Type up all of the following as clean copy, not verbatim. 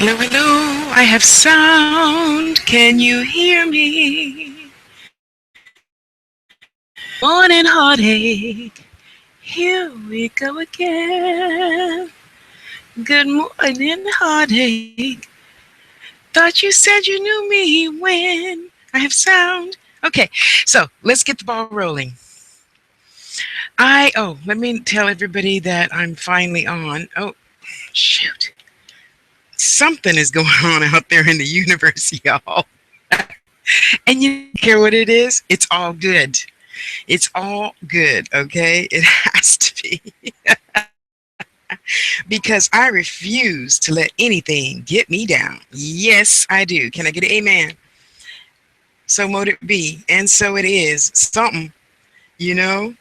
Hello, hello, I have sound. Can you hear me? Morning heartache. Here we go again. Good morning heartache. Thought you said you knew me when I have sound. Okay, so let's get the ball rolling. Let me tell everybody that I'm finally on. Oh, shoot. Something is going on out there in the universe, y'all. And you don't care what it is, it's all good. It's all good, okay? It has to be. Because I refuse to let anything get me down. Yes, I do. Can I get an amen? So mote it be. And so it is. Something, you know?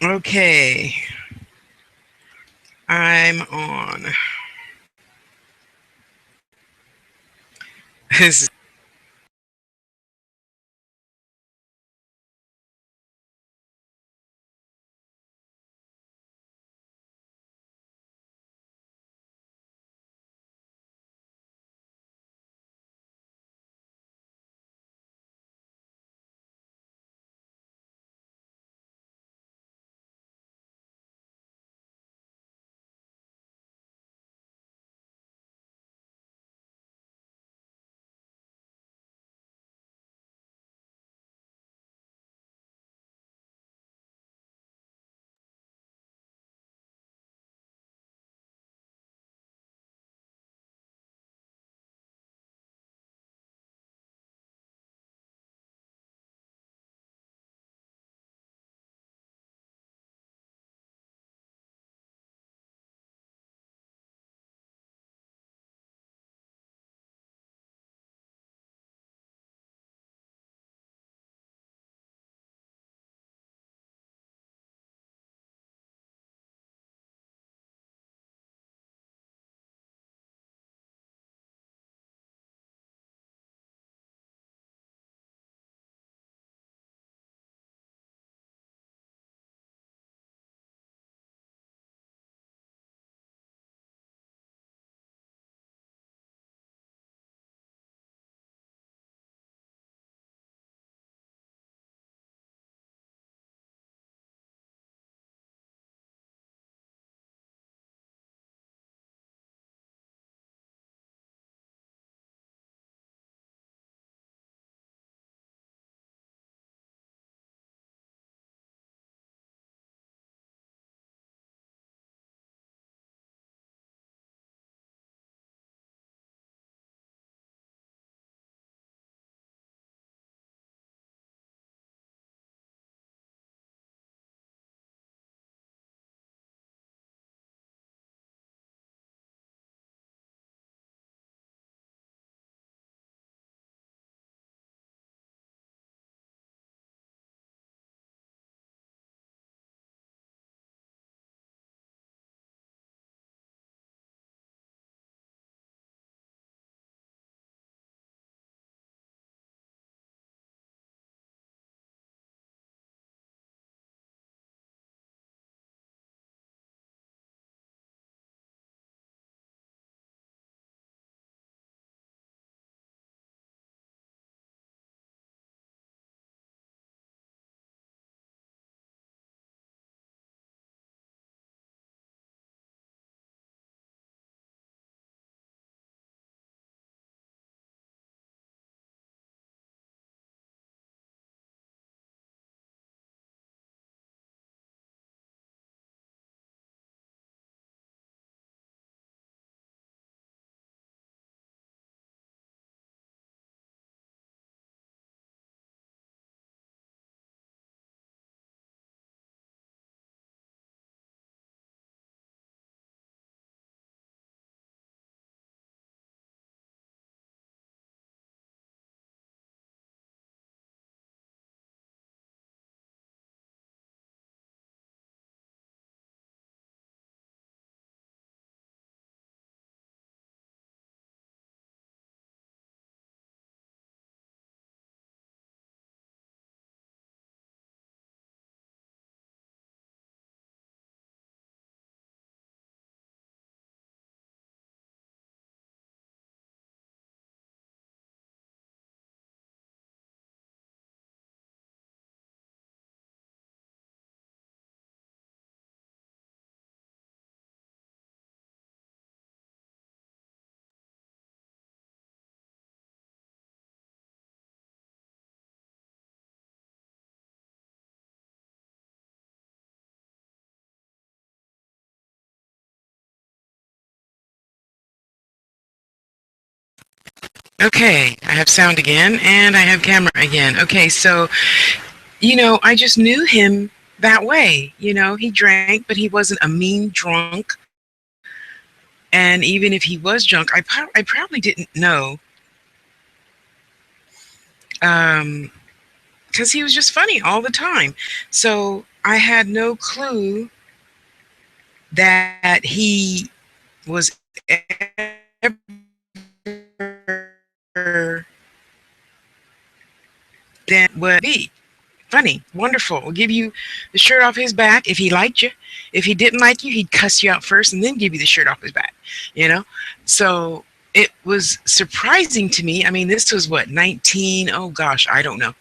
Okay. I'm on. This Okay, I have sound again and I have camera again. Okay, so, I just knew him that way. He drank, but he wasn't a mean drunk. And even if he was drunk, I probably didn't know, because he was just funny all the time. So I had no clue that he was ever then would be funny, wonderful. Will give you the shirt off his back if he liked you. If he didn't like you, he'd cuss you out first and then give you the shirt off his back. You know, so it was surprising to me. I mean, this was what 19. Oh gosh, I don't know.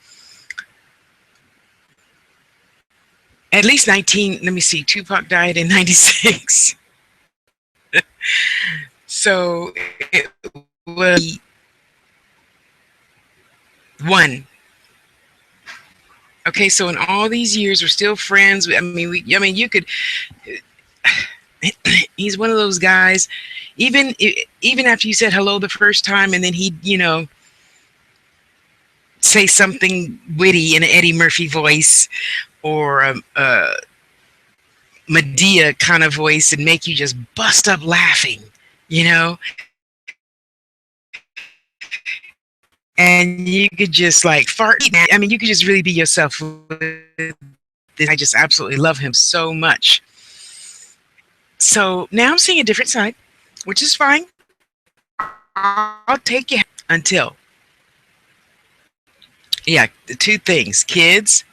At least 19. Let me see. Tupac died in '96, so it was one. Okay, so in all these years, we're still friends. I mean, you could. He's one of those guys. Even after you said hello the first time, and then he'd say something witty in an Eddie Murphy voice or a Medea kind of voice, and make you just bust up laughing. You know, and you could just like fart. I mean, you could just really be yourself. I just absolutely love him so much. So now I'm seeing a different side, which is fine. I'll take it until, yeah, the two things, kids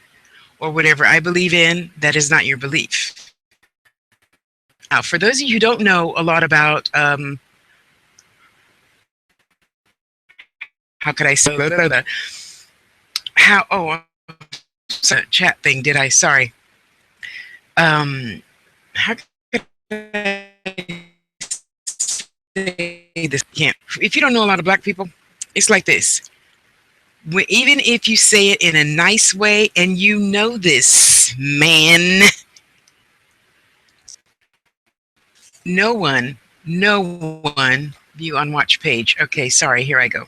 or whatever I believe in, that is not your belief. Now, for those of you who don't know a lot about, how could I say, how, oh, chat thing, did I? Sorry. How could I say this? Can't. If you don't know a lot of black people, it's like this. Even if you say it in a nice way, and you know this, man, no one, view on watch page. Okay, sorry, here I go.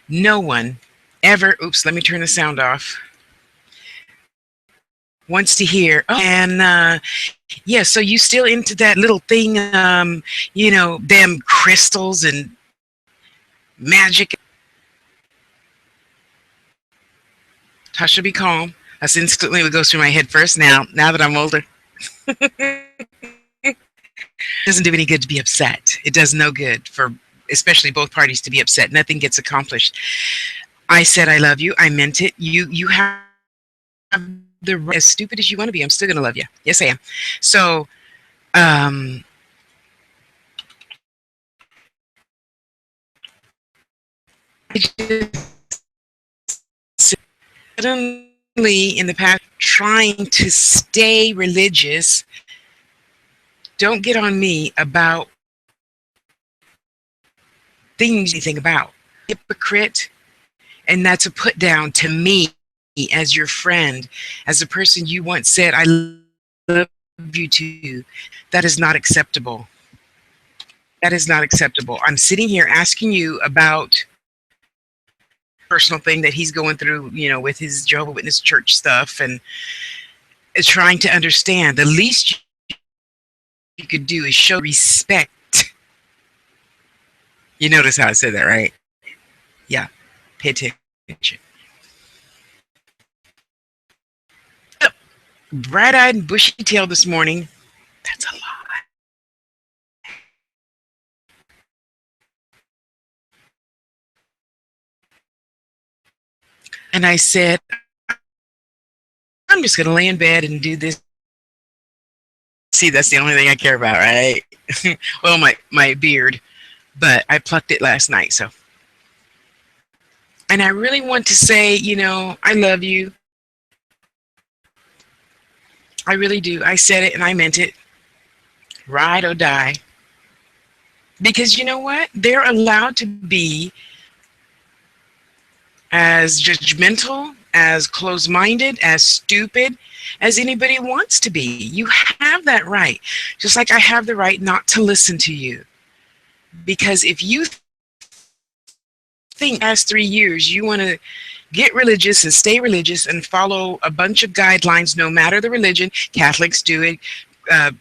No one ever, oops, let me turn the sound off, wants to hear, oh, and yeah, so you still into that little thing, them crystals and magic. Tasha, be calm. That's instantly what goes through my head first now that I'm older. It doesn't do any good to be upset. It does no good for especially both parties to be upset. Nothing gets accomplished. I said I love you. I meant it. You have the right, as stupid as you want to be, I'm still gonna love you. Yes, I am. So I just suddenly in the past trying to stay religious. Don't get on me about things you think about. Hypocrite. And that's a put down to me as your friend, as a person you once said I love you to. That is not acceptable. That is not acceptable. I'm sitting here asking you about personal thing that he's going through, with his Jehovah's Witness church stuff, and is trying to understand. The least you could do is show respect. You notice how I said that, right? Yeah, pay attention. Bright-eyed and bushy-tailed this morning. That's a lie. And I said, I'm just going to lay in bed and do this. See, that's the only thing I care about, right? Well, my beard, but I plucked it last night, so. And I really want to say, I love you. I really do. I said it and I meant it. Ride or die. Because you know what? They're allowed to be as judgmental, as closed-minded, as stupid as anybody wants to be. You have that right. Just like I have the right not to listen to you. Because if you think past 3 years you want to get religious and stay religious and follow a bunch of guidelines, no matter the religion. Catholics do it,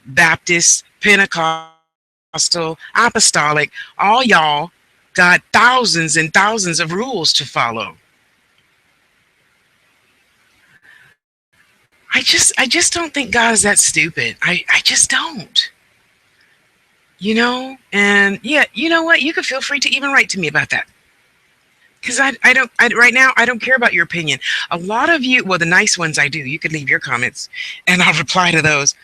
Baptists, Pentecostal, Apostolic, all y'all got thousands and thousands of rules to follow. I just don't think God is that stupid. I just don't. And yeah, you know what? You can feel free to even write to me about that. Because right now, I don't care about your opinion. A lot of you, well, the nice ones I do. You could leave your comments and I'll reply to those.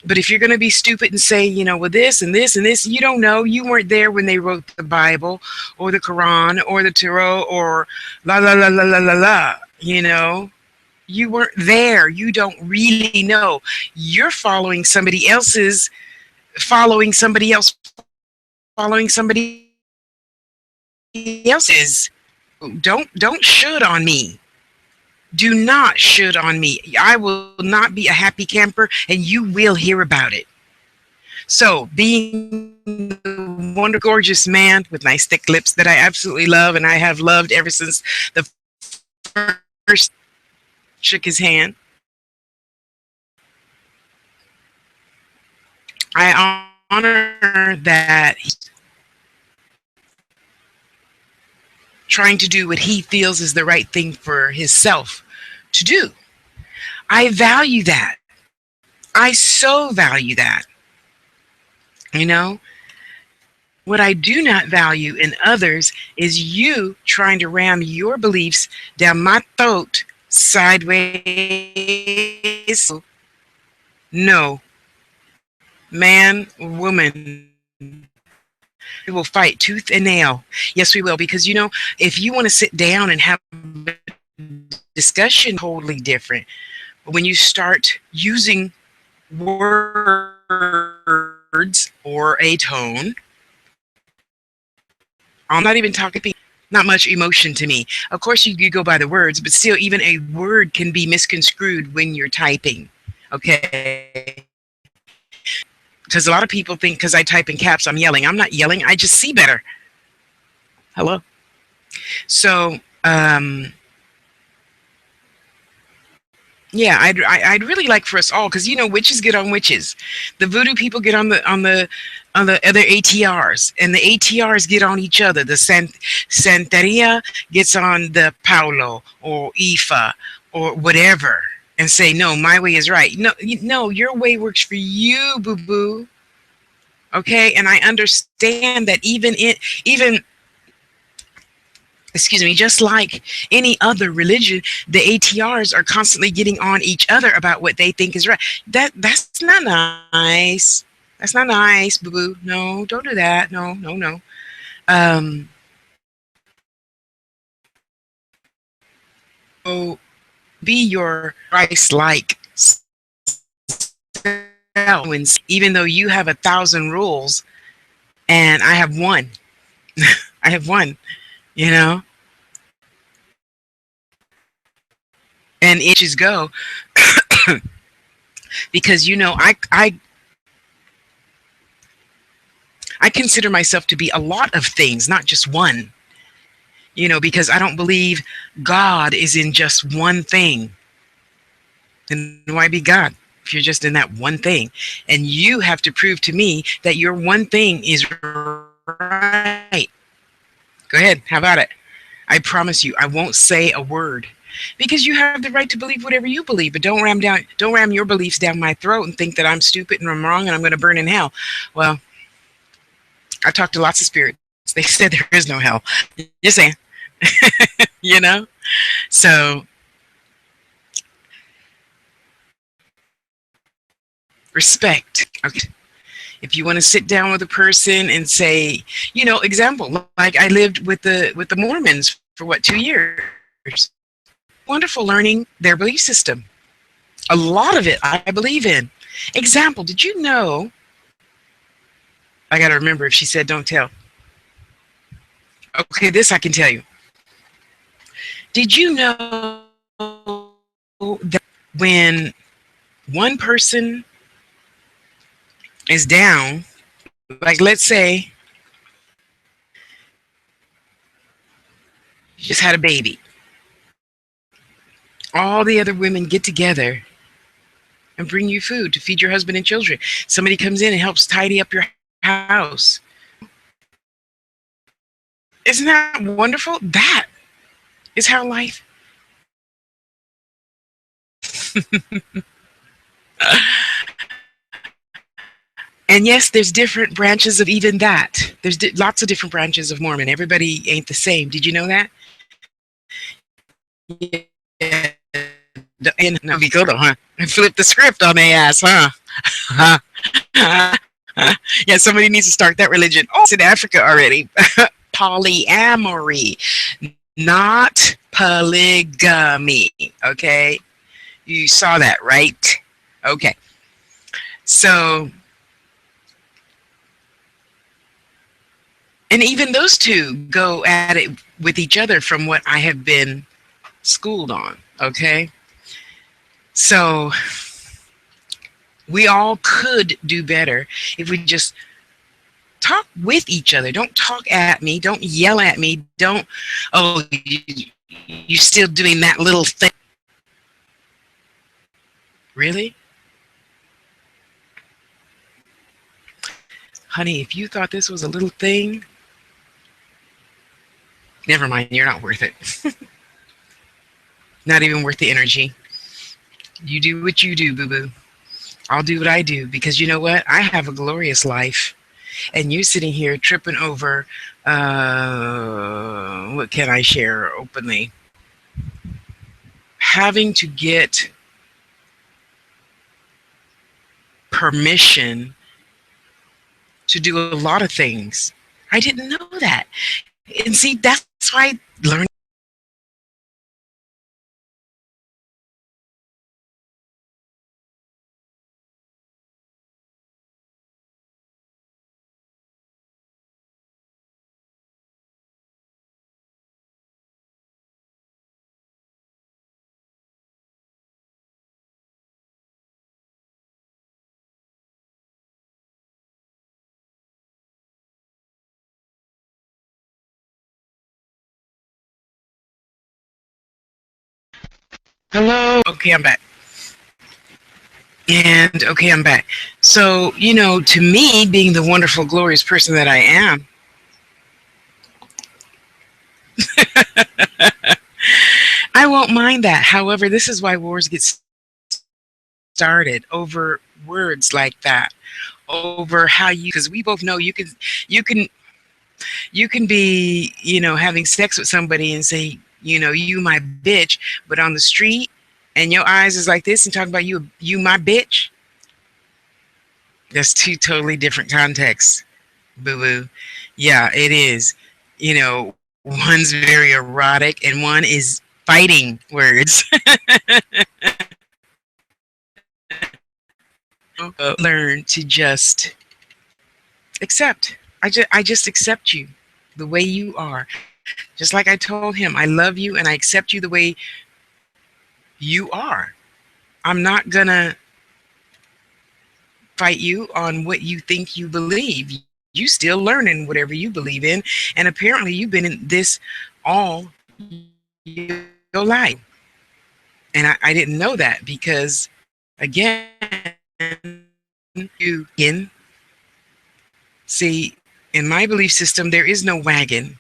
But if you're going to be stupid and say, well, this and this and this, you don't know. You weren't there when they wrote the Bible or the Quran or the Torah or la la la la la la la. You weren't there. You don't really know. You're following somebody else's, following somebody else, following somebody else's. Don't should on me. Do not should on me. I will not be a happy camper, and you will hear about it. So, being the wonderful, gorgeous man with nice thick lips that I absolutely love, and I have loved ever since the first shook his hand, I honor that he's trying to do what he feels is the right thing for himself to do. I value that. I so value that. What I do not value in others is you trying to ram your beliefs down my throat sideways. No. Man, woman, we will fight tooth and nail. Yes, we will. Because, if you want to sit down and have a discussion, totally different. But when you start using words or a tone, I'm not even talking, not much emotion to me. Of course, you go by the words, but still, even a word can be misconstrued when you're typing. Okay? Because a lot of people think because I type in caps, I'm yelling. I'm not yelling. I just see better. Hello? So, yeah, I'd really like for us all, because witches get on witches, the voodoo people get on the other ATRs, and the ATRs get on each other. The Santeria gets on the Paulo or Ifa or whatever, and say, no, my way is right. No, your way works for you, boo boo. Okay, and I understand that even excuse me, just like any other religion, the ATRs are constantly getting on each other about what they think is right. That's not nice. That's not nice, boo boo. No, don't do that. No. So be your Christ-like self, even though you have 1,000 rules and I have one. I have one. And itches go because I consider myself to be a lot of things, not just one. Because I don't believe God is in just one thing. Then why be God if you're just in that one thing? And you have to prove to me that your one thing is right. Go ahead. How about it? I promise you, I won't say a word, because you have the right to believe whatever you believe, but don't ram your beliefs down my throat and think that I'm stupid and I'm wrong and I'm going to burn in hell. Well, I talked to lots of spirits. They said there is no hell. Just saying. So respect. Okay. If you want to sit down with a person and say, example, like I lived with the Mormons for 2 years. Wonderful, learning their belief system. A lot of it I believe in. Example, did you know? I got to remember if she said don't tell. Okay, this I can tell you. Did you know that when one person is down, like let's say She just had a baby. All the other women get together and bring you food to feed your husband and children. Somebody comes in and helps tidy up your house. Isn't that wonderful? That is how life. And yes, there's different branches of even that. There's lots of different branches of Mormon. Everybody ain't the same. Did you know that? Yeah. And no, be good, huh? And flip the script on their ass, huh? Yeah, somebody needs to start that religion. Oh, it's in Africa already. Polyamory, not polygamy. Okay, you saw that, right? Okay, so, and even those two go at it with each other from what I have been schooled on. Okay, so we all could do better if we just talk with each other. Don't talk at me. Don't yell at me. Don't, oh, you still doing that little thing. Really? Honey, if you thought this was a little thing, never mind. You're not worth it. Not even worth the energy. You do what you do, boo-boo. I'll do what I do because you know what? I have a glorious life. And you sitting here tripping over, what can I share openly? Having to get permission to do a lot of things. I didn't know that. And see, that's why I learned. Hello. Okay, I'm back. And okay, I'm back. So, to me, being the wonderful, glorious person that I am, I won't mind that. However, this is why wars get started over words like that, over how you, because we both know you can, you can be, having sex with somebody and say, you my bitch, but on the street, and your eyes is like this and talking about you my bitch. That's two totally different contexts, boo boo. Yeah, it is. One's very erotic and one is fighting words. Learn to just accept. I just accept you the way you are. Just like I told him, I love you and I accept you the way you are. I'm not gonna fight you on what you think you believe. You still learning whatever you believe in, and apparently you've been in this all your life. And I didn't know that because, again, you in see, in my belief system, there is no wagon.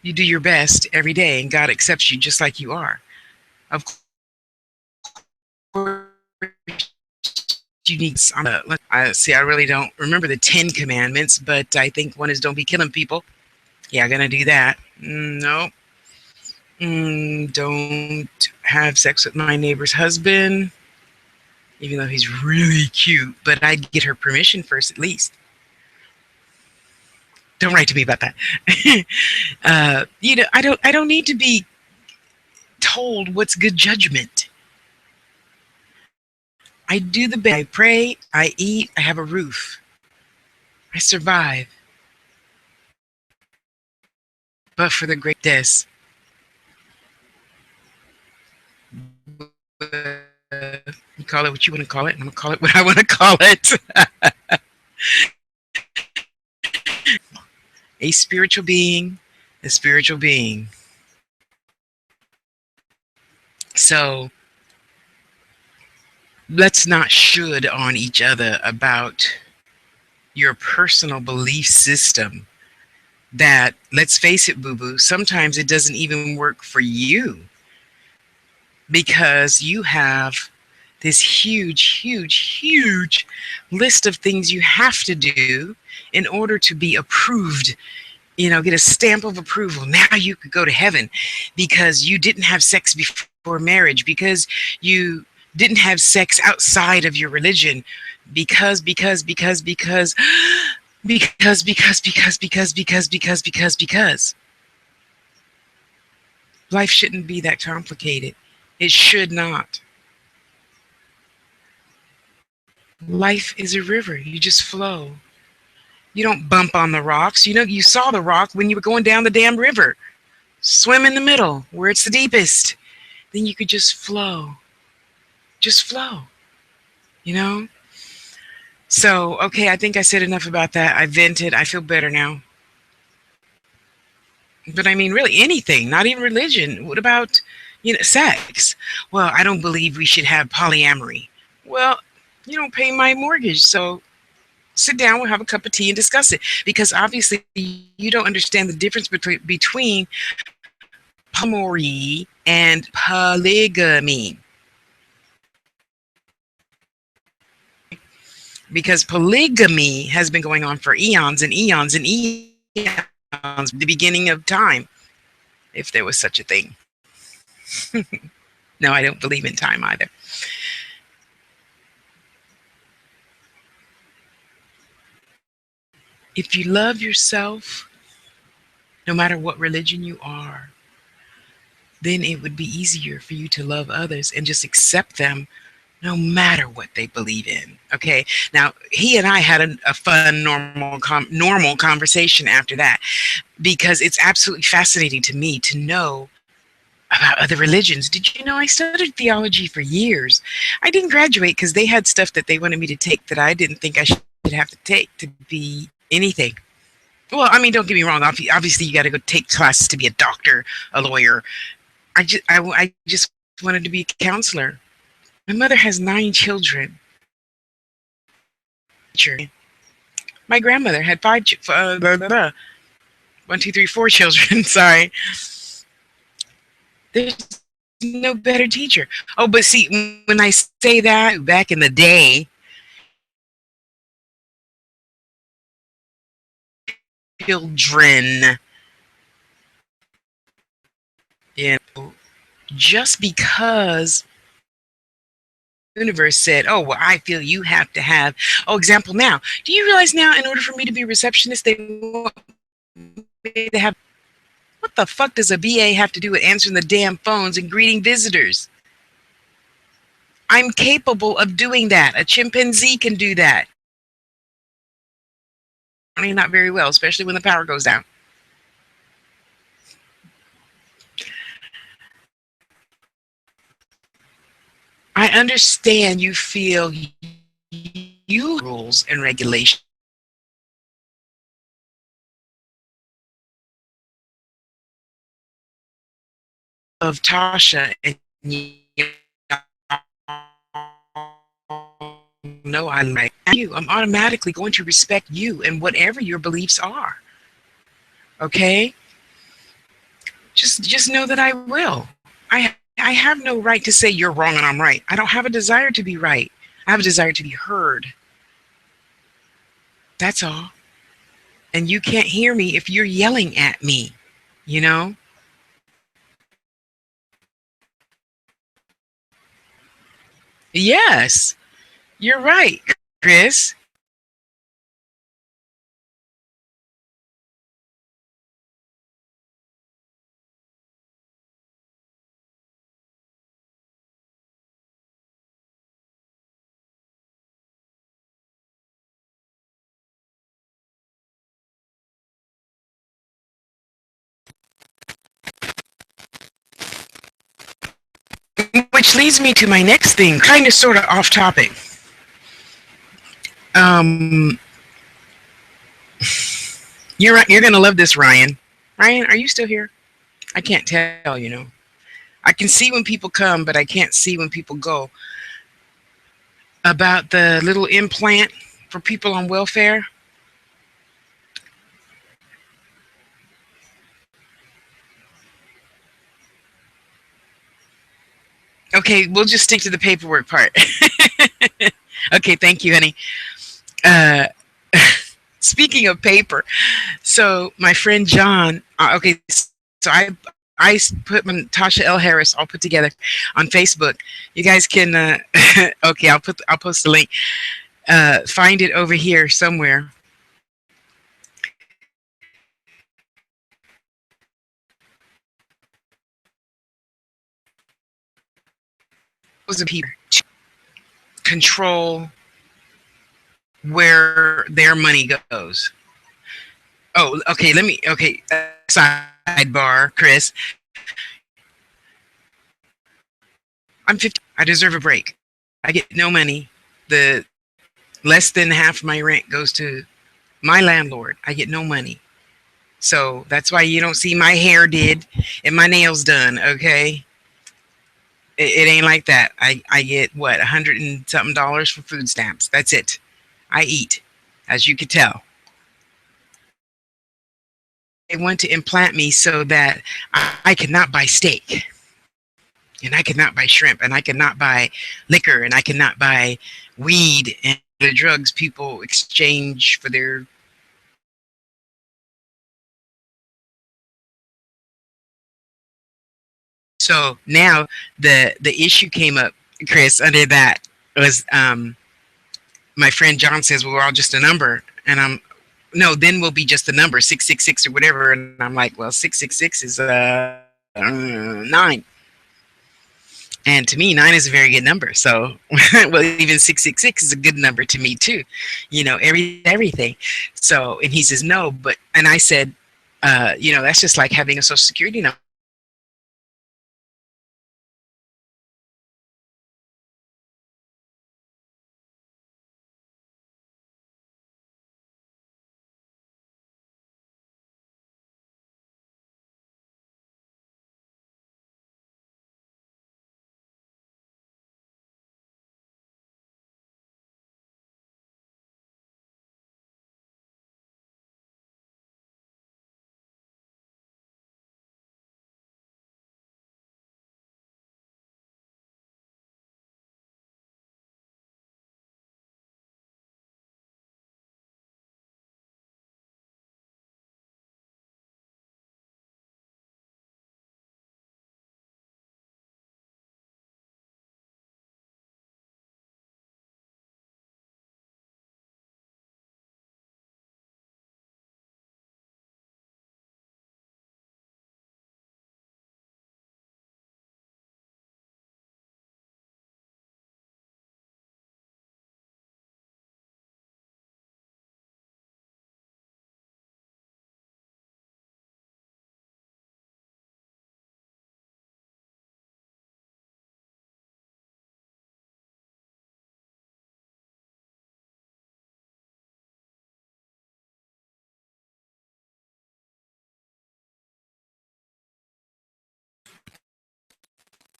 You do your best every day, and God accepts you just like you are. Of course, you need. I see. I really don't remember the 10 commandments, but I think one is don't be killing people. Yeah, gonna do that. No. Don't have sex with my neighbor's husband, even though he's really cute. But I'd get her permission first, at least. Don't write to me about that. I don't need to be told what's good judgment. I do the best. I pray, I eat, I have a roof. I survive. But for the great death, you call it what you want to call it, and I'm gonna call it what I want to call it. A spiritual being, a spiritual being. So let's not should on each other about your personal belief system that, let's face it, boo boo, sometimes it doesn't even work for you because you have this huge, huge, huge list of things you have to do in order to be approved, get a stamp of approval. Now you could go to heaven because you didn't have sex before marriage, because you didn't have sex outside of your religion, because because life shouldn't be that complicated. It should not. Life is a river. You just flow. You don't bump on the rocks. You saw the rock when you were going down the damn river. Swim in the middle where it's the deepest. Then you could just flow. Just flow. You know? So, okay, I think I said enough about that. I vented. I feel better now. But I mean, really, anything, not even religion. What about, sex? Well, I don't believe we should have polyamory. Well, you don't pay my mortgage, so sit down, we'll have a cup of tea and discuss it. Because obviously, you don't understand the difference between polyamory and polygamy. Because polygamy has been going on for eons and eons and eons, the beginning of time, if there was such a thing. No, I don't believe in time either. If you love yourself, no matter what religion you are, then it would be easier for you to love others and just accept them no matter what they believe in. Okay. Now, he and I had a fun, normal conversation after that, because it's absolutely fascinating to me to know about other religions. Did you know I studied theology for years? I didn't graduate because they had stuff that they wanted me to take that I didn't think I should have to take to be anything. Well, I mean, don't get me wrong. Obviously, you got to go take classes to be a doctor, a lawyer. I just wanted to be a counselor. My mother has 9 children. My grandmother had 5, 1, 2, 3, 4 children. Sorry. There's no better teacher. Oh, but see, when I say that, back in the day, children, just because the universe said, oh, well, I feel you have to have, example now. Do you realize now, in order for me to be a receptionist, they want me to have, what the fuck does a BA have to do with answering the damn phones and greeting visitors? I'm capable of doing that. A chimpanzee can do that. I mean, not very well, especially when the power goes down. I understand you feel you rules and regulations of Tasha, and I like you. I'm automatically going to respect you and whatever your beliefs are. Okay? Just know that I will. I have no right to say you're wrong and I'm right. I don't have a desire to be right. I have a desire to be heard. That's all. And you can't hear me if you're yelling at me, you know? Yes, you're right, Chris. Which leads me to my next thing, kind of sort of off topic. Um, you're gonna love this, Ryan. Ryan, are you still here? I can't tell, I can see when people come, but I can't see when people go. About the little implant for people on welfare. Okay, we'll just stick to the paperwork part. Okay, thank you, honey. Uh, Speaking of paper, so my friend John. Okay, so I put my Tasha L Harris all put together on Facebook. You guys can. Okay, I'll post the link. Find it over here somewhere. Was a people control where their money goes. Oh, okay. Let me. Okay, sidebar, Chris. I'm 50. I deserve a break. I get no money. The less than half my rent goes to my landlord. I get no money. So that's why you don't see my hair did and my nails done. Okay, it ain't like that. I get what, $100 and something for food stamps. That's it. I eat, as you could tell. They want to implant me so that I cannot buy steak, and I cannot buy shrimp, and I cannot buy liquor, and I cannot buy weed and the drugs people exchange for their. So now the issue came up, Chris, under that was my friend John says, well, we're all just a number, and I'm no, then we'll be just a number 666 or whatever, and I'm like, well, 666 is 9. And to me, 9 is a very good number. So, well, even 666 is a good number to me too. Everything. So, and he says no, but and I said, that's just like having a social security number.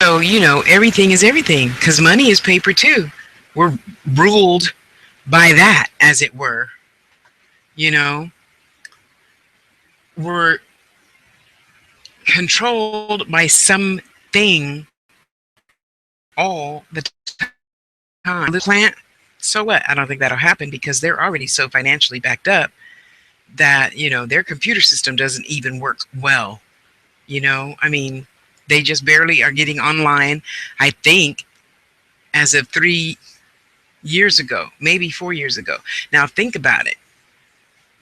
So, everything is everything because money is paper too. We're ruled by that, as it were. You know, we're controlled by something all the time. The plant, so what? I don't think that'll happen because they're already so financially backed up that, their computer system doesn't even work well. I mean, they just barely are getting online, I think, as of 3 years ago, maybe 4 years ago. Now, think about it.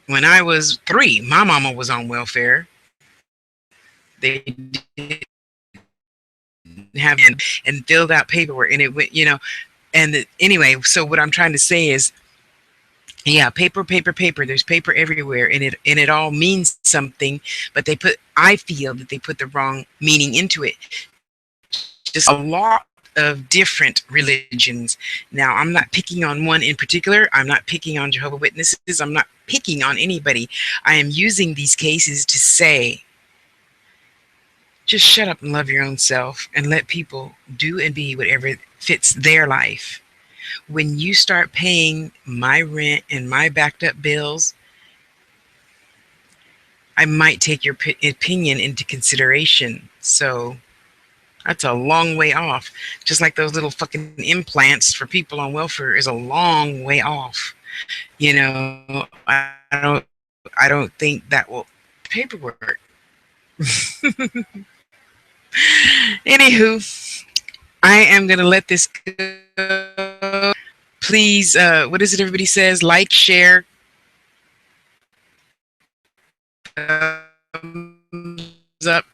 When I was 3, my mama was on welfare. They didn't have and filled out paperwork, and it went, anyway. So what I'm trying to say is, yeah, paper, paper, paper. There's paper everywhere, and it all means something. But I feel that they put the wrong meaning into it. Just a lot of different religions. Now, I'm not picking on one in particular. I'm not picking on Jehovah's Witnesses. I'm not picking on anybody. I am using these cases to say, Just shut up and love your own self and let people do and be whatever fits their life. When you start paying my rent and my backed up bills, I might take your opinion into consideration. So that's a long way off. Just like those little fucking implants for people on welfare is a long way off. You know, I don't think that will paperwork. Anywho, I am gonna let this go. Please, what is it everybody says? Like, share, up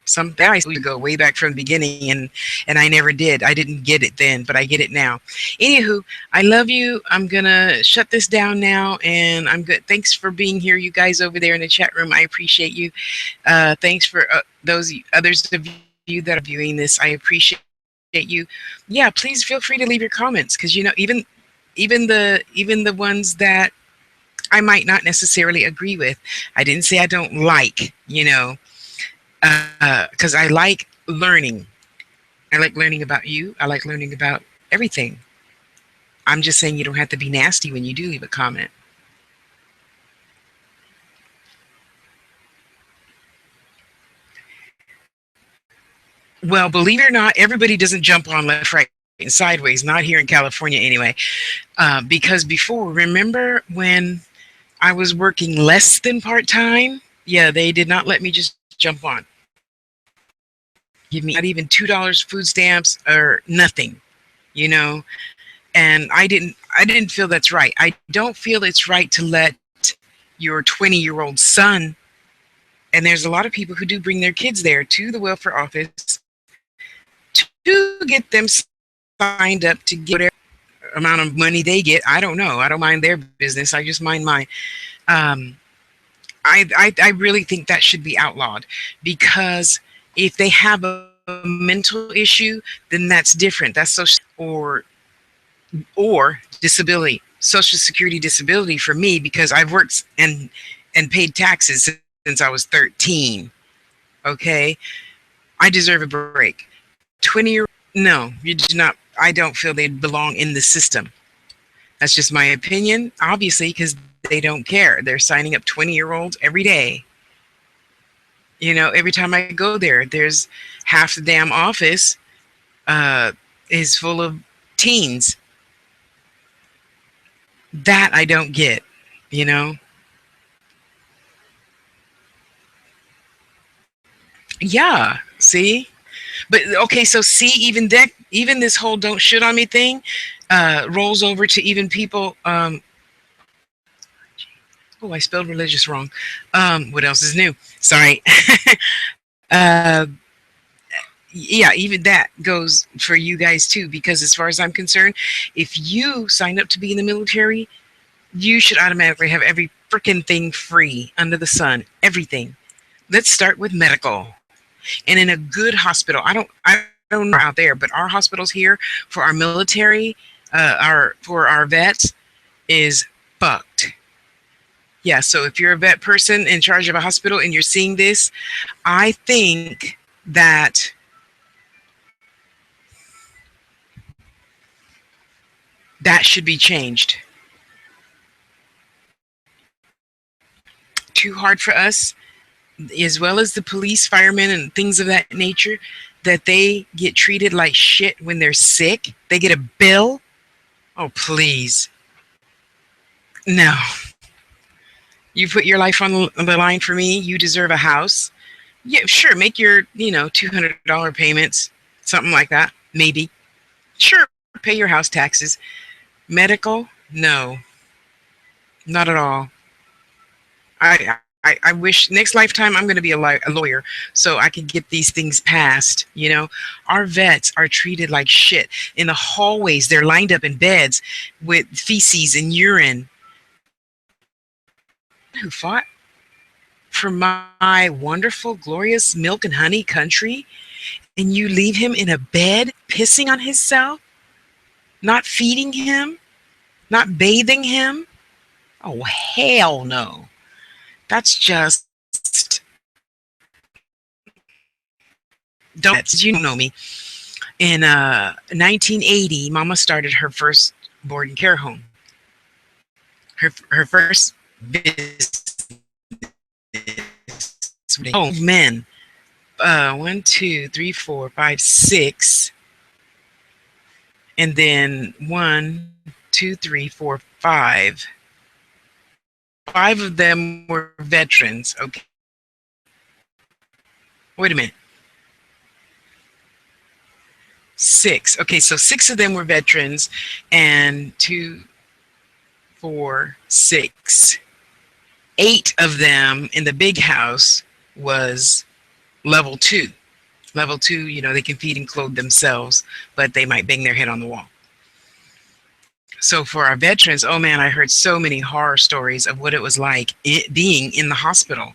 something. I used to go way back from the beginning, and I never did. I didn't get it then, but I get it now. Anywho, I love you. I'm gonna shut this down now, and I'm good. Thanks for being here, you guys over there in the chat room. I appreciate you. Thanks for those others of you that are viewing this. I appreciate you. Yeah, please feel free to leave your comments, because you know, even the ones that I might not necessarily agree with. I didn't say I don't like, because I like learning. I like learning about you. I like learning about everything. I'm just saying you don't have to be nasty when you do leave a comment. Well, believe it or not, everybody doesn't jump on left, right, and sideways. Not here in California, anyway. Because before, remember when I was working less than part-time? Yeah, they did not let me just jump on. Give me not even $2 food stamps or nothing, you know. And I didn't feel that's right. I don't feel it's right to let your 20-year-old son, and there's a lot of people who do bring their kids there to the welfare office to get them signed up to get whatever amount of money they get. I don't know. I don't mind their business. I just mind mine. I really think that should be outlawed, because if they have a mental issue, then that's different. That's social or disability, Social Security disability for me, because I've worked and paid taxes since I was 13. Okay, I deserve a break. 20-year, no, you do not. I don't feel they belong in the system. That's just my opinion, obviously, because they don't care. They're signing up 20-year-olds every day. You know, every time I go there, there's half the damn office is full of teens. That I don't get, you know. Yeah, see? But okay, so see, even this whole "don't shit on me" thing rolls over to even people. Oh, I spelled religious wrong. What else is new? Sorry. uh, yeah, even that goes for you guys too, because as far as I'm concerned, if you sign up to be in the military, you should automatically have every freaking thing free under the sun. Everything. Let's start with medical. And in a good hospital, I don't know out there, but our hospitals here for our military, for our vets is fucked. Yeah, so if you're a vet person in charge of a hospital and you're seeing this, I think that that should be changed. Too hard for us, as well as the police, firemen, and things of that nature, that they get treated like shit when they're sick. They get a bill. Oh, please. No. You put your life on the line for me. You deserve a house. Yeah, sure. Make your, $200 payments, something like that. Maybe. Sure. Pay your house taxes. Medical? No, not at all. I wish next lifetime I'm going to be a lawyer so I can get these things passed. Our vets are treated like shit in the hallways. They're lined up in beds with feces and urine. Who fought for my wonderful, glorious milk and honey country, and you leave him in a bed pissing on himself, not feeding him, not bathing him? Oh, hell no. That's just don't you know me. In 1980, Mama started her first board and care home. Her first business home men. 1, 2, 3, 4, 5, 6, and then 1, 2, 3, 4, 5. 5 of them were veterans. Okay. Wait a minute. 6. Okay, so 6 of them were veterans, and 2, 4, 6. 8 of them in the big house was level 2. Level 2, you know, they can feed and clothe themselves, but they might bang their head on the wall. So for our veterans, oh man, I heard so many horror stories of what it was like being in the hospital.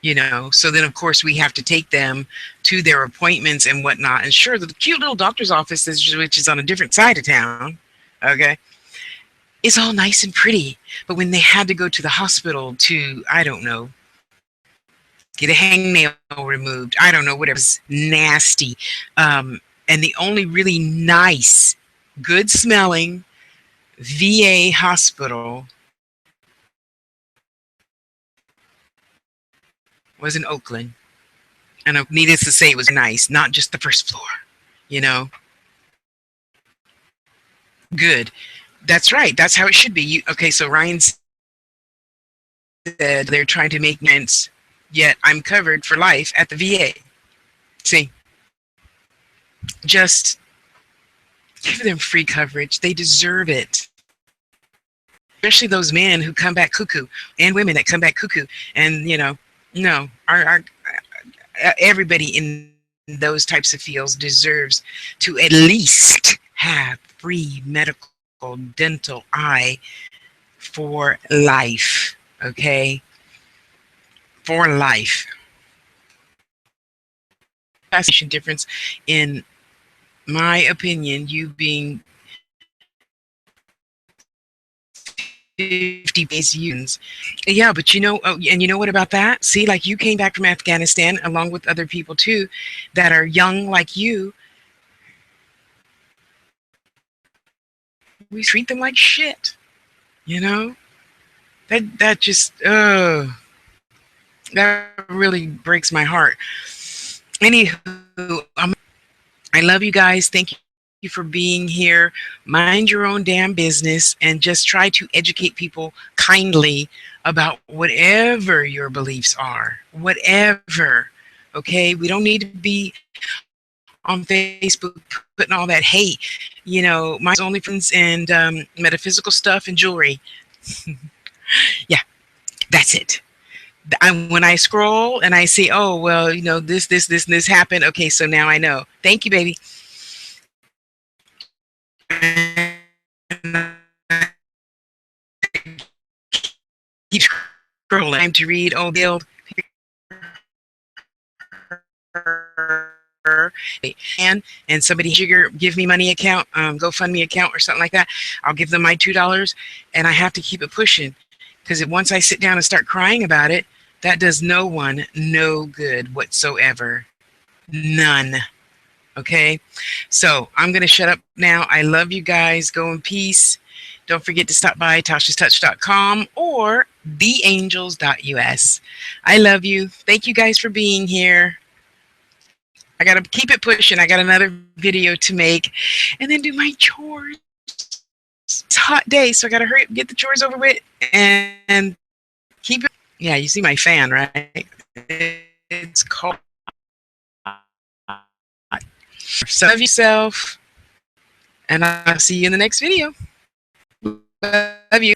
You know, so then of course we have to take them to their appointments and whatnot. And sure, the cute little doctor's office, which is on a different side of town, okay, it's all nice and pretty. But when they had to go to the hospital to, I don't know, get a hangnail removed, I don't know, whatever, it's nasty. And the only really nice, good smelling VA hospital was in Oakland. And needless to say, it was nice, not just the first floor, you know. Good. That's right. That's how it should be. Okay, so Ryan said they're trying to make sense, yet I'm covered for life at the VA. See, just give them free coverage. They deserve it. Especially those men who come back cuckoo and women that come back cuckoo. And, you know, no, our everybody in those types of fields deserves to at least have free medical, dental, eye for life. Okay, for life. Difference, in my opinion, you being 50 base units. Yeah, but you know, oh, and you know what about that? See, like you came back from Afghanistan along with other people too that are young like you. We treat them like shit. You know? That just that really breaks my heart. Anywho, I love you guys. Thank you for being here. Mind your own damn business and just try to educate people kindly about whatever your beliefs are. Whatever. Okay? We don't need to be on Facebook putting all that hate. You know, my only friends and metaphysical stuff and jewelry. Yeah, that's it. When I scroll and I see, oh, well, you know, this, and this happened. Okay, so now I know. Thank you, baby. Keep scrolling. Time to read. Oh, build. And somebody give me money account, GoFundMe account or something like that. I'll give them my $2, and I have to keep it pushing because once I sit down and start crying about it, that does no one no good whatsoever. None. Okay, so I'm gonna shut up now. I love you guys. Go in peace. Don't forget to stop by TashaStouch.com or theangels.us. I love you. Thank you guys for being here. I gotta keep it pushing. I got another video to make and then do my chores. It's a hot day, so I gotta hurry up and get the chores over with and keep it. Yeah, you see my fan, right? It's cold. So love yourself, and I'll see you in the next video. Love you.